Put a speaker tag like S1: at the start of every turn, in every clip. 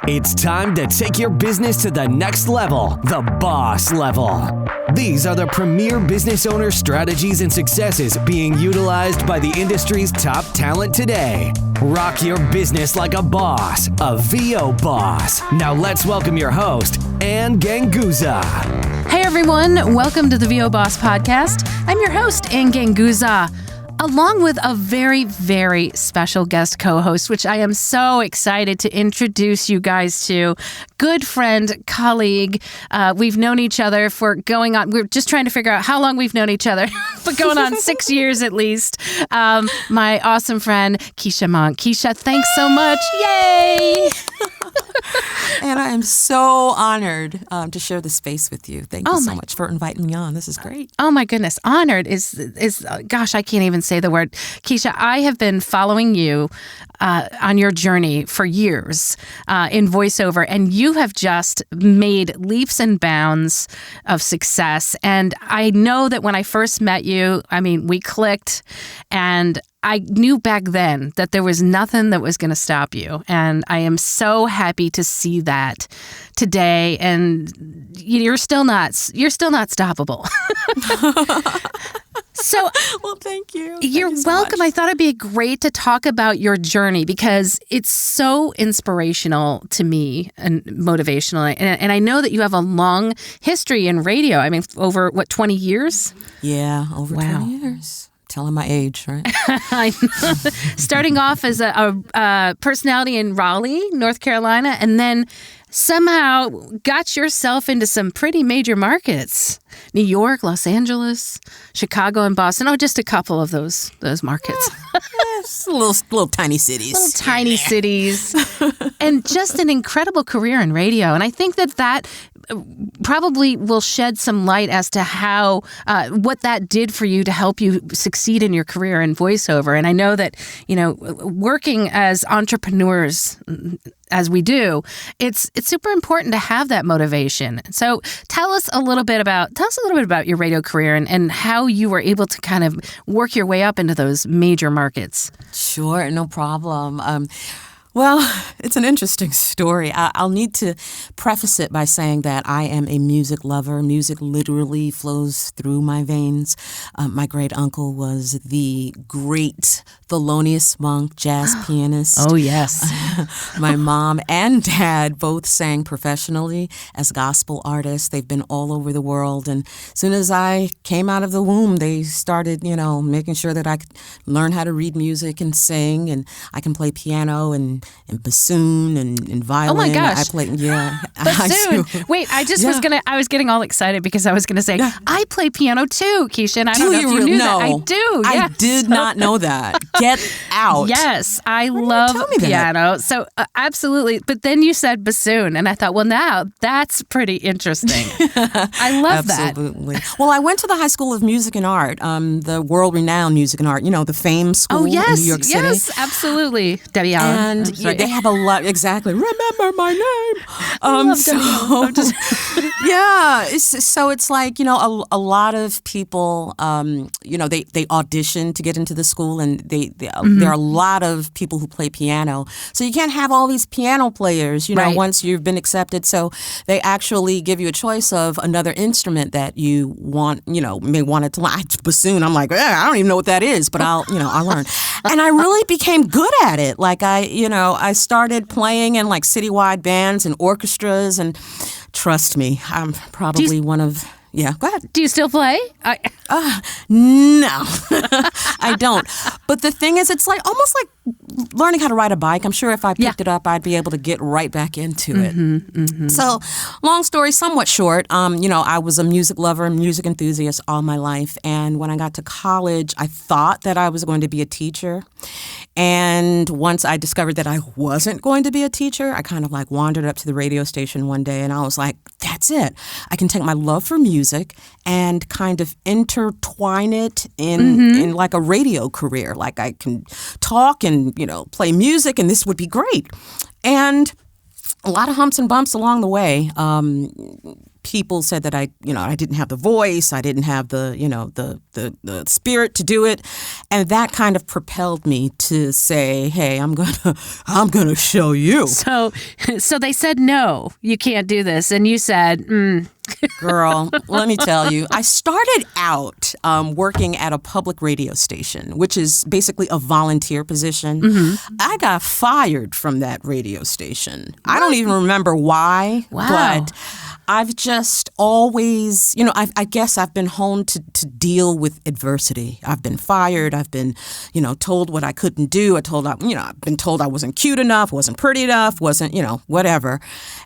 S1: It's time to take your business to the next level, the boss level. These are the premier business owner strategies and successes being utilized by the industry's top talent today. Rock your business like a boss, a VO boss. Now let's welcome your host, Ann Ganguza.
S2: Hey everyone, welcome to the VO Boss Podcast. I'm your host, Ann Ganguza, along with a very, very special guest co-host, which I am so excited to introduce you guys to. Good friend, colleague. We've known each other for we're just trying to figure out how long we've known each other, but going on 6 years at least. My awesome friend, Kesha Monk. Kesha, thanks so much. Yay!
S3: And I am so honored to share the space with you. Thank you so much for inviting me on. This is great.
S2: Oh my goodness. Honored is gosh, I can't even say the word. Kesha, I have been following you on your journey for years in voiceover, and you have just made leaps and bounds of success. And I know that when I first met you, we clicked, and I knew back then that there was nothing that was going to stop you. And I am so happy to see that today. And you're still not stoppable. So,
S3: well, thank you.
S2: You're welcome. I thought it'd be great to talk about your journey because it's so inspirational to me and motivational. And I know that you have a long history in radio. Over 20 years?
S3: Yeah, over 20 years. Telling my age, right?
S2: I know. Starting off as a personality in Raleigh, North Carolina, and then somehow got yourself into some pretty major markets. New York, Los Angeles, Chicago, and Boston. Oh, just a couple of those markets.
S3: Yes, little tiny cities.
S2: Little tiny cities. And just an incredible career in radio. And I think that probably will shed some light as to how, what that did for you to help you succeed in your career in voiceover. And I know that, working as entrepreneurs, as we do, it's super important to have that motivation. So tell us a little bit about your radio career and how you were able to kind of work your way up into those major markets.
S3: Sure, no problem. Well, it's an interesting story. I'll need to preface it by saying that I am a music lover. Music literally flows through my veins. My great uncle was the great Thelonious Monk, jazz pianist.
S2: Oh, yes.
S3: My mom and dad both sang professionally as gospel artists. They've been all over the world. And as soon as I came out of the womb, they started, making sure that I could learn how to read music and sing. And I can play piano and bassoon and violin.
S2: Oh my gosh.
S3: I play, yeah.
S2: Bassoon. Wait, I was getting all excited because I was going to say, I play piano too, Kesha, and I don't know if you knew that. I do, yes.
S3: I did not know that. Get out.
S2: Yes, I love piano. So absolutely. But then you said bassoon, and I thought, well, now that's pretty interesting. I love that.
S3: Absolutely. Well, I went to the High School of Music and Art, the world-renowned music and art, the Fame School in New York City.
S2: Yes, absolutely. Debbie Allen.
S3: And they have a lot, exactly. Remember my name. So it's like, a lot of people, they audition to get into the school, and there are a lot of people who play piano. So you can't have all these piano players,
S2: right,
S3: once you've been accepted. So they actually give you a choice of another instrument that you want, may want it to learn. Bassoon, I'm like, I don't even know what that is, but I'll learn. And I really became good at it. Like I started playing in like citywide bands and orchestras, and trust me, I'm probably one of... Yeah, go ahead.
S2: Do you still play?
S3: No, I don't. But the thing is, it's like almost like learning how to ride a bike. I'm sure if I picked it up, I'd be able to get right back into it.
S2: Mm-hmm.
S3: So, long story somewhat short, I was a music lover, music enthusiast all my life. And when I got to college, I thought that I was going to be a teacher. And once I discovered that I wasn't going to be a teacher, I kind of like wandered up to the radio station one day, and I was like, that's it. I can take my love for music and kind of intertwine it in like a radio career. Like I can talk and, play music, and this would be great. And a lot of humps and bumps along the way. people said that I didn't have the voice, I didn't have the spirit to do it, and that kind of propelled me to say, "Hey, I'm gonna show you."
S2: So they said, "No, you can't do this," and you said,
S3: Girl, let me tell you, I started out working at a public radio station, which is basically a volunteer position. Mm-hmm. I got fired from that radio station. What? I don't even remember why, but I've just always, I guess I've been honed to deal with adversity. I've been fired. I've been, told what I couldn't do. I've been told I wasn't cute enough, wasn't pretty enough, wasn't, whatever.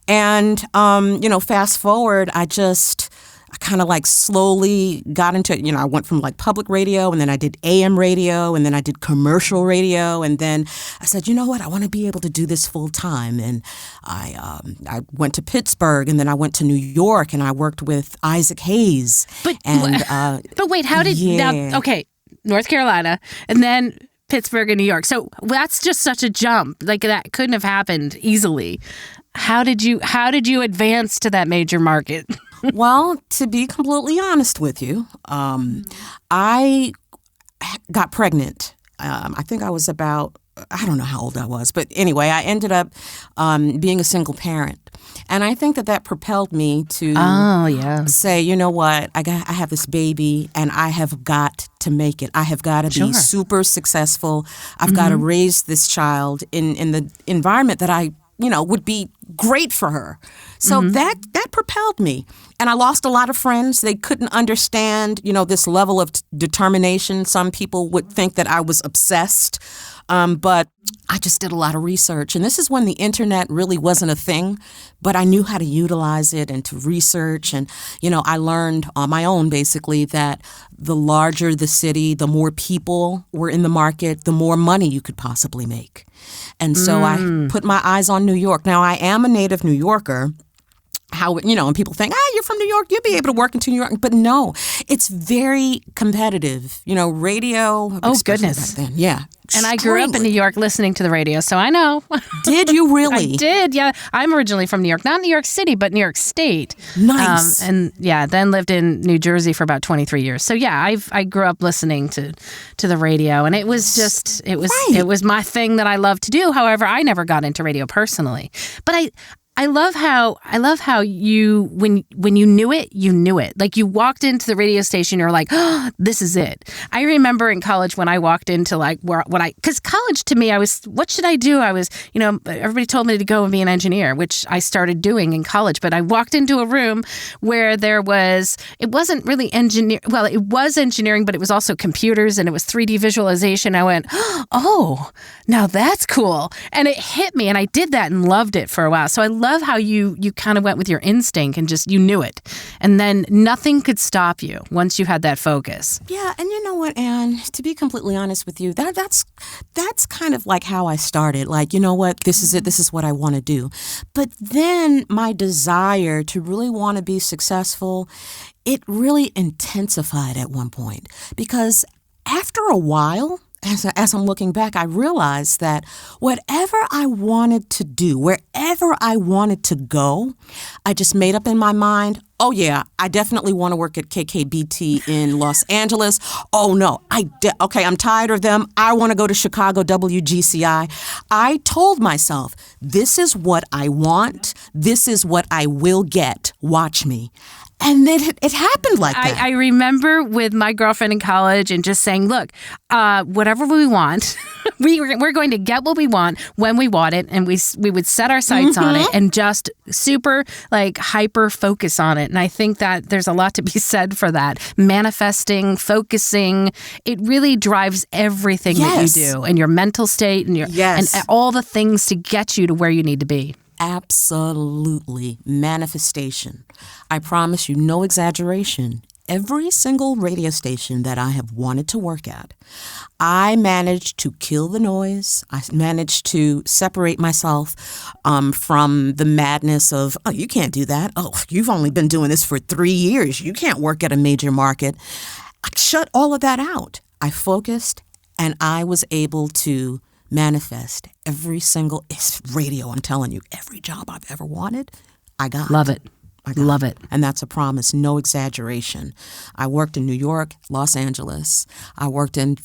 S3: And, fast forward, I kind of like slowly got into it. I went from like public radio, and then I did AM radio, and then I did commercial radio. And then I said, you know what? I want to be able to do this full time. And I went to Pittsburgh, and then I went to New York, and I worked with Isaac Hayes.
S2: But wait, how did North Carolina, and then Pittsburgh and New York. So that's just such a jump. Like that couldn't have happened easily. How did you advance to that major market?
S3: Well, to be completely honest with you, I got pregnant. I think I was about, I don't know how old I was, but anyway, I ended up being a single parent. And I think that propelled me to say, you know what, I have this baby and I have got to make it. I have got to be super successful. I've got to raise this child in the environment that I would be great for her. So that propelled me. And I lost a lot of friends. They couldn't understand, this level of determination. Some people would think that I was obsessed. But I just did a lot of research. And this is when the internet really wasn't a thing, but I knew how to utilize it and to research. And, I learned on my own, basically, that the larger the city, the more people were in the market, the more money you could possibly make. And so I put my eyes on New York. Now, I am a native New Yorker. And people think, you're from New York, you'll be able to work in New York. But no, it's very competitive. Radio.
S2: Oh, goodness.
S3: Back then. Yeah.
S2: And I grew up in New York listening to the radio, so I know.
S3: Did you really?
S2: I did, yeah. I'm originally from New York. Not New York City, but New York State.
S3: Nice.
S2: Then lived in New Jersey for about 23 years. So yeah, I grew up listening to the radio, and it was it was my thing that I loved to do. However, I never got into radio personally. But I love how you when you knew it. Like you walked into the radio station, you're like, oh, this is it. I remember in college when I walked into because college to me, what should I do? I was, everybody told me to go and be an engineer, which I started doing in college. But I walked into a room where it wasn't really engineering. Well, it was engineering, but it was also computers and it was 3D visualization. I went, oh, now that's cool. And it hit me, and I did that and loved it for a while. So I love how you kind of went with your instinct and just you knew it, and then nothing could stop you once you had that focus.
S3: Yeah, and you know what, Anne? To be completely honest with you, that's kind of like how I started. Like, you know what? This is it. This is what I want to do. But then my desire to really want to be successful, it really intensified at one point, because after a while, as I'm looking back, I realized that whatever I wanted to do, wherever I wanted to go, I just made up in my mind, oh yeah, I definitely want to work at KKBT in Los Angeles. Oh no, I'm tired of them. I want to go to Chicago WGCI. I told myself, this is what I want. This is what I will get. Watch me. And it happened like that.
S2: I remember with my girlfriend in college and just saying, look, whatever we want, we're going to get what we want when we want it. And we would set our sights on it and just super hyper focus on it. And I think that there's a lot to be said for that. Manifesting, focusing, it really drives everything that you do, and your mental state and and all the things to get you to where you need to be.
S3: Absolutely. Manifestation. I promise you, no exaggeration. Every single radio station that I have wanted to work at, I managed to kill the noise. I managed to separate myself from the madness of, oh, you can't do that. Oh, you've only been doing this for 3 years. You can't work at a major market. I shut all of that out. I focused, and I was able to manifest every single radio. I'm telling you, every job I've ever wanted, I got.
S2: Love it. Love it.
S3: And that's a promise, no exaggeration. I worked in New York, Los Angeles. I worked in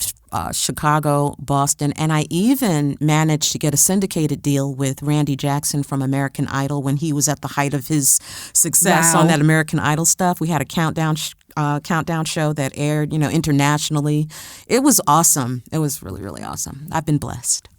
S3: Chicago, Boston, and I even managed to get a syndicated deal with Randy Jackson from American Idol when he was at the height of his success on that American Idol stuff. We had a countdown show that aired, internationally. It was awesome. It was really, really awesome. I've been blessed.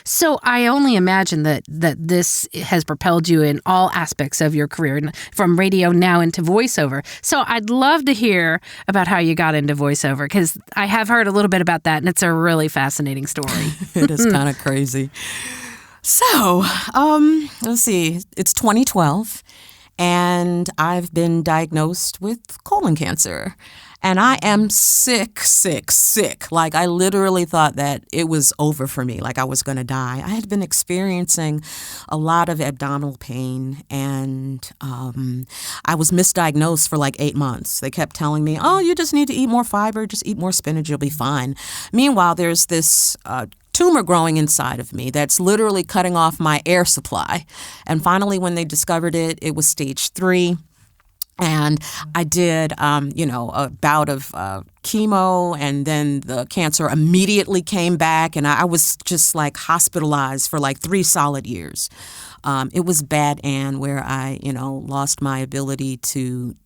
S2: So I only imagine that this has propelled you in all aspects of your career, from radio now into voiceover. So I'd love to hear about how you got into voiceover, because I have heard a little bit about that, and it's a really fascinating story.
S3: It is kind of crazy. So, let's see. It's 2012, and I've been diagnosed with colon cancer. And I am sick. Like, I literally thought that it was over for me, like I was going to die. I had been experiencing a lot of abdominal pain, and I was misdiagnosed for like 8 months. They kept telling me, oh, you just need to eat more fiber, just eat more spinach, you'll be fine. Meanwhile, there's this tumor growing inside of me that's literally cutting off my air supply. And finally, when they discovered it, it was stage 3. And I did, a bout of chemo, and then the cancer immediately came back, and I was just like hospitalized for like 3 solid years. It was bad, Ann, where I, lost my ability to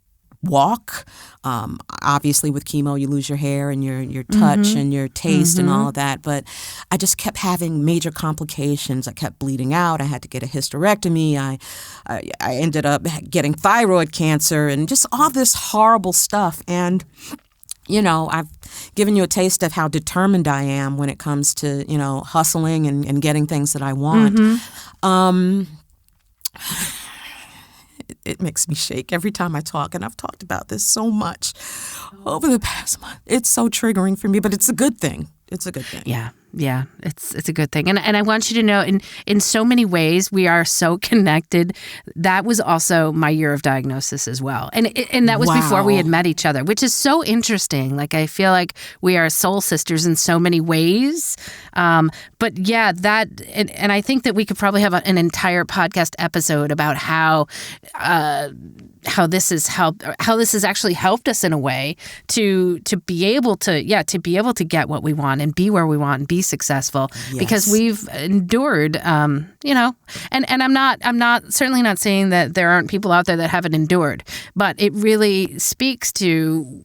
S3: walk. Obviously, with chemo, you lose your hair and your touch and your taste and all of that. But I just kept having major complications. I kept bleeding out. I had to get a hysterectomy. I ended up getting thyroid cancer and just all this horrible stuff. And I've given you a taste of how determined I am when it comes to, hustling and getting things that I want. It makes me shake every time I talk, and I've talked about this so much over the past month. It's so triggering for me, but it's a good thing. It's a good thing.
S2: Yeah, it's a good thing. And I want you to know, in so many ways, we are so connected. That was also my year of diagnosis as well. And that was before we had met each other, which is so interesting. Like, I feel like we are soul sisters in so many ways. But yeah, and I think that we could probably have an entire podcast episode about how this has actually helped us in a way to be able to get what we want and be where we want and be successful. Yes. Because we've endured, and I'm certainly not saying that there aren't people out there that haven't endured, but it really speaks to,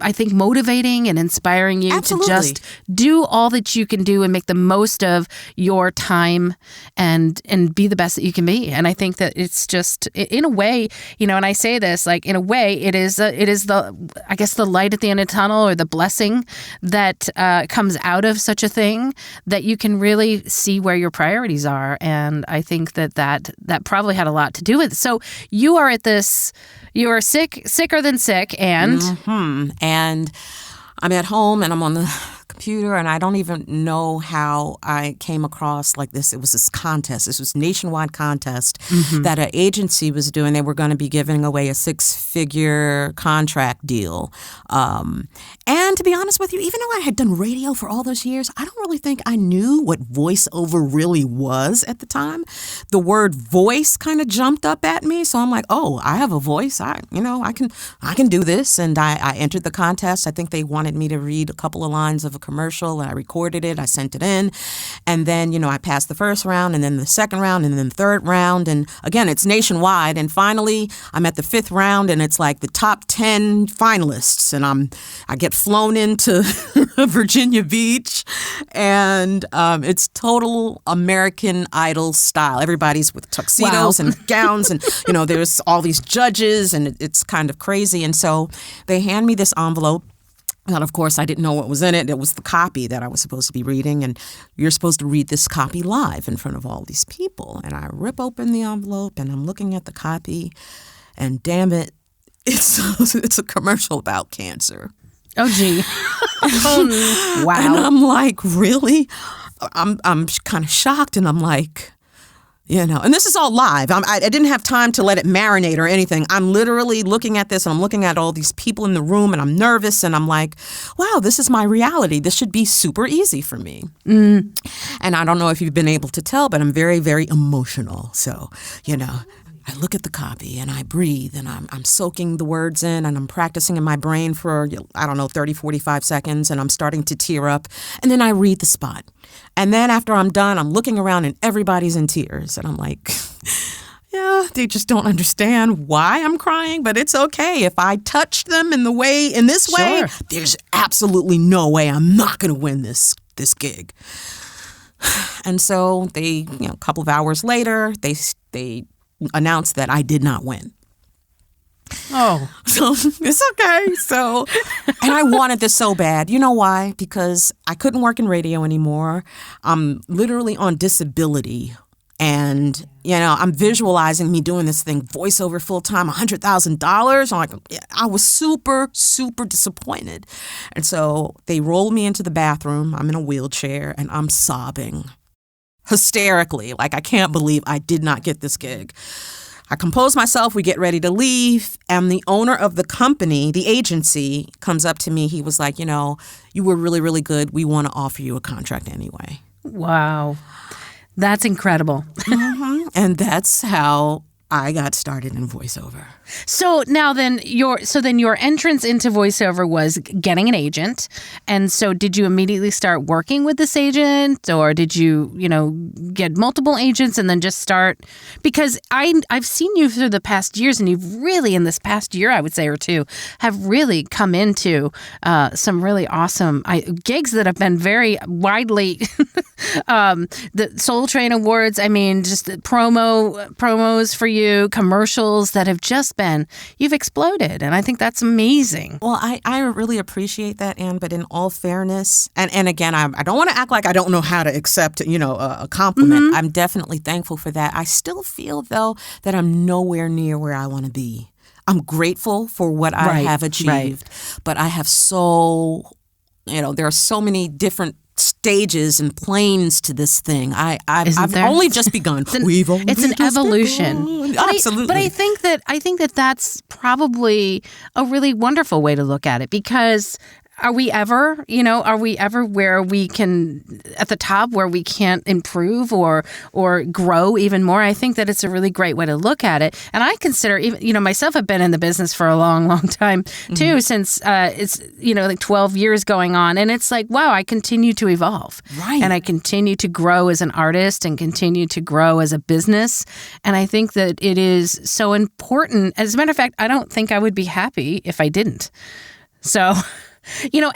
S2: I think, motivating and inspiring you to just do all that you can do and make the most of your time and be the best that you can be. And I think that it's just, in a way, and I say this, like, in a way, it is the, I guess, the light at the end of the tunnel, or the blessing that comes out of such a thing, that you can really see where your priorities are. And I think that probably had a lot to do with it. So you are at this, you are sicker than sick, and...
S3: And I'm at home, and I'm on the computer, and I don't even know how I came across like this. It was this contest. This was a nationwide contest that an agency was doing. They were going to be giving away a 6-figure contract deal. And to be honest with you, even though I had done radio for all those years, I don't really think I knew what voiceover really was at the time. The word voice kind of jumped up at me. So I'm like, oh, I have a voice. I can do this. And I entered the contest. I think they wanted me to read a couple of lines of a commercial, and I recorded it. I sent it in. And then, I passed the first round, and then the second round, and then the third round. And again, it's nationwide. And finally, I'm at the 5th round, and it's like the top 10 finalists. And I get flown into Virginia Beach, and it's total American Idol style. Everybody's with tuxedos and gowns, and there's all these judges, and it's kind of crazy. And so they hand me this envelope. And of course, I didn't know what was in it. It was the copy that I was supposed to be reading, and you're supposed to read this copy live in front of all these people. And I rip open the envelope, and I'm looking at the copy, and damn it, it's a commercial about cancer.
S2: Oh, gee. Wow.
S3: And I'm like, really? I'm kind of shocked, and I'm like, and this is all live. I didn't have time to let it marinate or anything. I'm literally looking at this, and I'm looking at all these people in the room, and I'm nervous, and I'm like, wow, this is my reality. This should be super easy for me. And I don't know if you've been able to tell, but I'm very, very emotional. So, I look at the copy and I breathe and I'm soaking the words in and I'm practicing in my brain for, 30, 45 seconds, and I'm starting to tear up. And then I read the spot. And then after I'm done, I'm looking around and everybody's in tears. And I'm like, yeah, they just don't understand why I'm crying, but it's okay. If I touch them in this way,
S2: Sure.
S3: there's absolutely no way I'm not going to win this gig. And so they, a couple of hours later, they announced that I did not win.
S2: Oh.
S3: So it's okay. So, and I wanted this so bad. You know why? Because I couldn't work in radio anymore. I'm literally on disability. And, I'm visualizing me doing this thing, voiceover full time, $100,000. I'm like, I was super, super disappointed. And so they rolled me into the bathroom. I'm in a wheelchair and I'm sobbing hysterically. Like, I can't believe I did not get this gig. I compose myself. We get ready to leave. And the owner of the company, the agency, comes up to me. He was like, you were really, really good. We want to offer you a contract anyway.
S2: Wow. That's incredible.
S3: Mm-hmm. And that's how I got started in voiceover.
S2: So now then your entrance into voiceover was getting an agent. And so did you immediately start working with this agent, or did you, get multiple agents and then just start? Because I've seen you through the past years, and you've really, in this past year, I would say, or two, have really come into some really awesome gigs that have been very widely the Soul Train Awards. I mean, just promos for you, commercials that have just you've exploded. And I think that's amazing.
S3: Well, I really appreciate that, Anne, but in all fairness, and again, I don't want to act like I don't know how to accept, a compliment. Mm-hmm. I'm definitely thankful for that. I still feel, though, that I'm nowhere near where I want to be. I'm grateful for what I have achieved, but I have there are so many different stages and planes to this thing. I've only just begun.
S2: It's an evolution.
S3: Absolutely.
S2: But I think that that's probably a really wonderful way to look at it, because are we ever where we can, at the top, where we can't improve or grow even more? I think that it's a really great way to look at it. And I consider, even, myself, I've been in the business for a long, long time too, mm-hmm. since it's, like 12 years going on. And it's like, wow, I continue to evolve.
S3: Right.
S2: And I continue to grow as an artist and continue to grow as a business. And I think that it is so important. As a matter of fact, I don't think I would be happy if I didn't. So...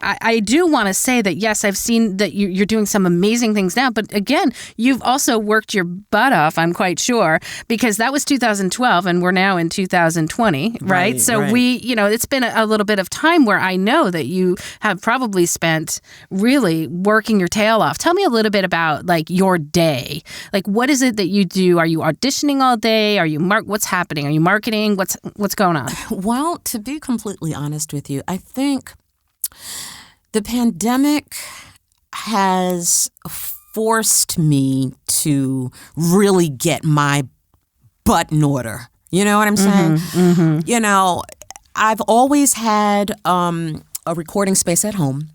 S2: I do want to say that, yes, I've seen that you're doing some amazing things now. But again, you've also worked your butt off, I'm quite sure, because that was 2012 and we're now in 2020, right? So it's been a little bit of time where I know that you have probably spent really working your tail off. Tell me a little bit about your day. What is it that you do? Are you auditioning all day? Are you what's happening? Are you marketing? What's going on?
S3: Well, to be completely honest with you, I think the pandemic has forced me to really get my butt in order. You know what I'm saying?
S2: Mm-hmm, mm-hmm.
S3: I've always had a recording space at home.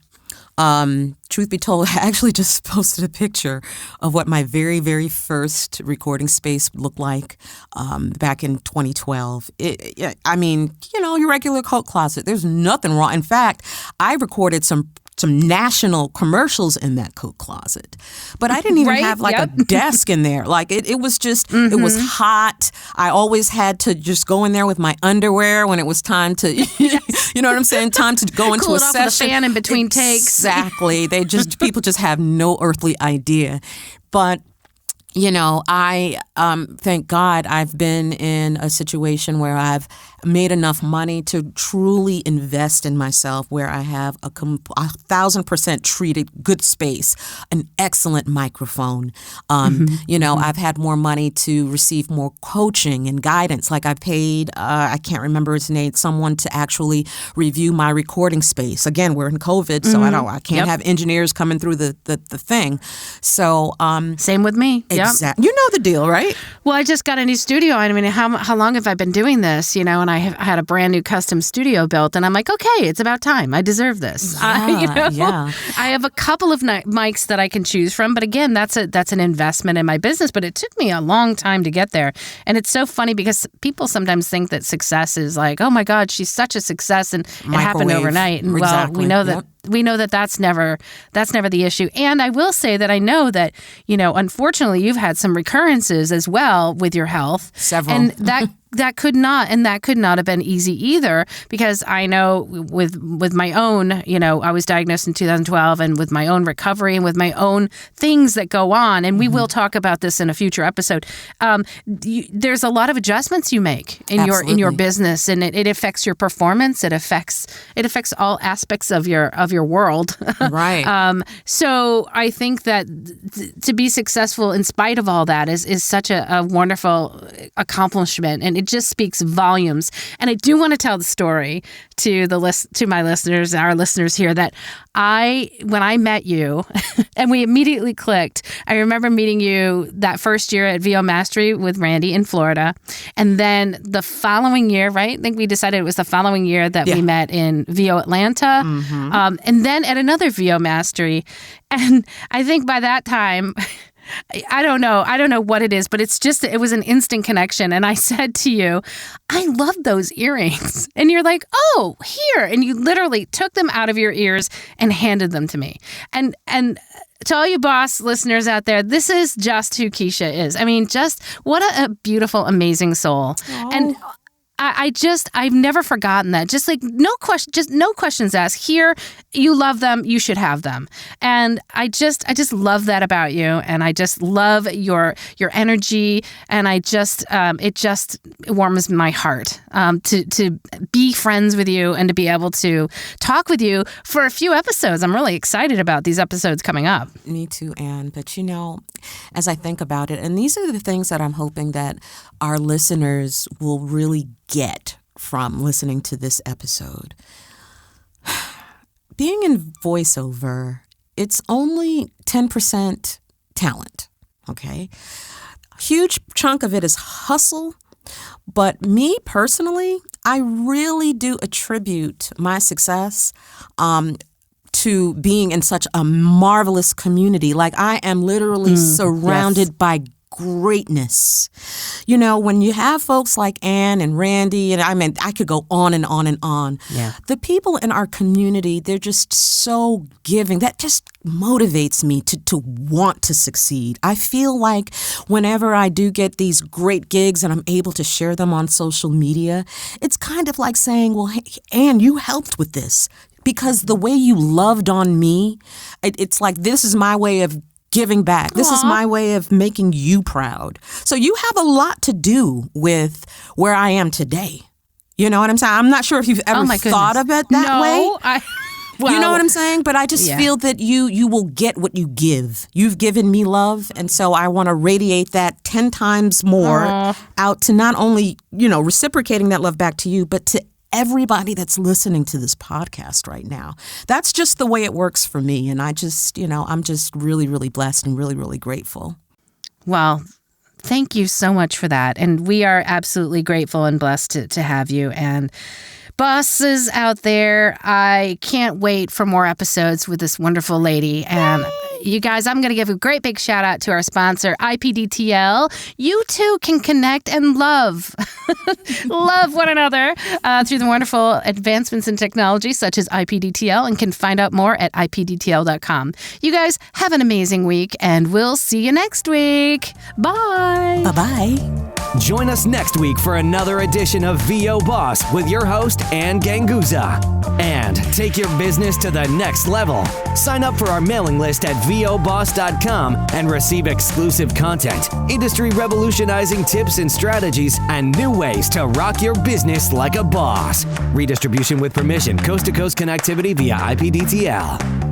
S3: Truth be told, I actually just posted a picture of what my very, very first recording space looked like back in 2012. Your regular coat closet. There's nothing wrong. In fact, I recorded some national commercials in that coat closet. But I didn't even have a desk in there. It was just, mm-hmm. It was hot. I always had to just go in there with my underwear when it was time to, you know what I'm saying? Time to go into
S2: cool
S3: a
S2: it off
S3: session.
S2: with a fan in between takes.
S3: Exactly. People just have no earthly idea. But I thank God I've been in a situation where I've made enough money to truly invest in myself, where I have a 1,000% treated good space, an excellent microphone. I've had more money to receive more coaching and guidance. I paid, I can't remember his name, someone to actually review my recording space. Again, we're in COVID, so I can't have engineers coming through the thing. So
S2: same with me. Yep.
S3: You know the deal, right?
S2: Well, I just got a new studio. I mean, how long have I been doing this? And I had a brand new custom studio built, and I'm like, okay, it's about time. I deserve this.
S3: Yeah.
S2: I have a couple of mics that I can choose from, but again, that's an investment in my business. But it took me a long time to get there, and it's so funny because people sometimes think that success is like, oh my God, she's such a success, and it happened overnight. And
S3: exactly.
S2: Well, we know that. Yep. We know that that's never the issue. And I will say that I know that, unfortunately, you've had some recurrences as well with your health.
S3: Several.
S2: And that could not have been easy either, because I know with my own, I was diagnosed in 2012, and with my own recovery and with my own things that go on, and we will talk about this in a future episode. There's a lot of adjustments you make in your business, and it affects your performance. It affects all aspects of your world.
S3: Right.
S2: So I think that to be successful in spite of all that is such a wonderful accomplishment, and it just speaks volumes. And I do want to tell the story to my listeners, our listeners here, that when I met you and we immediately clicked, I remember meeting you that first year at VO Mastery with Randy in Florida. And then the following year, right? I think we decided it was the following year that we met in VO Atlanta. Mm-hmm. And then at another VO Mastery. And I think by that time, I don't know what it is, but it was an instant connection. And I said to you, I love those earrings. And you're like, oh, here. And you literally took them out of your ears and handed them to me. And to all you boss listeners out there, this is just who Kesha is. I mean, just what a beautiful, amazing soul. Oh. And I've never forgotten that. Just like no questions asked. Here, you love them, you should have them. And I just love that about you, and I just love your energy, and it just warms my heart to be friends with you and to be able to talk with you for a few episodes. I'm really excited about these episodes coming up.
S3: Me too, Anne. But as I think about it, and these are the things that I'm hoping that our listeners will really get from listening to this episode. Being in voiceover, it's only 10% talent, okay? A huge chunk of it is hustle, but me personally, I really do attribute my success to being in such a marvelous community. Like, I am literally surrounded by greatness. When you have folks like Anne and Randy, and I could go on and on and on. Yeah. The people in our community, they're just so giving. That just motivates me to want to succeed. I feel like whenever I do get these great gigs and I'm able to share them on social media, it's kind of like saying, well, hey, Anne, you helped with this. Because the way you loved on me, it's like, this is my way of giving back. This is my way of making you proud. So you have a lot to do with where I am today. You know what I'm saying? I'm not sure if you've ever thought of it that way. You know what I'm saying? But I just feel that you will get what you give. You've given me love, and so I want to radiate that 10 times more out to not only, reciprocating that love back to you, but to everybody that's listening to this podcast right now. That's just the way it works for me. And I just, I'm just really, really blessed and really, really grateful.
S2: Well, thank you so much for that. And we are absolutely grateful and blessed to have you. And bosses out there, I can't wait for more episodes with this wonderful lady. And you guys, I'm going to give a great big shout out to our sponsor, IPDTL. You too can connect and love one another through the wonderful advancements in technology such as IPDTL, and can find out more at IPDTL.com. You guys have an amazing week, and we'll see you next week. Bye.
S3: Bye-bye.
S1: Join us next week for another edition of VO Boss with your host, Ann Ganguza. And take your business to the next level. Sign up for our mailing list at voboss.com and receive exclusive content, industry revolutionizing tips and strategies, and new ways to rock your business like a boss. Redistribution with permission, coast-to-coast connectivity via IPDTL.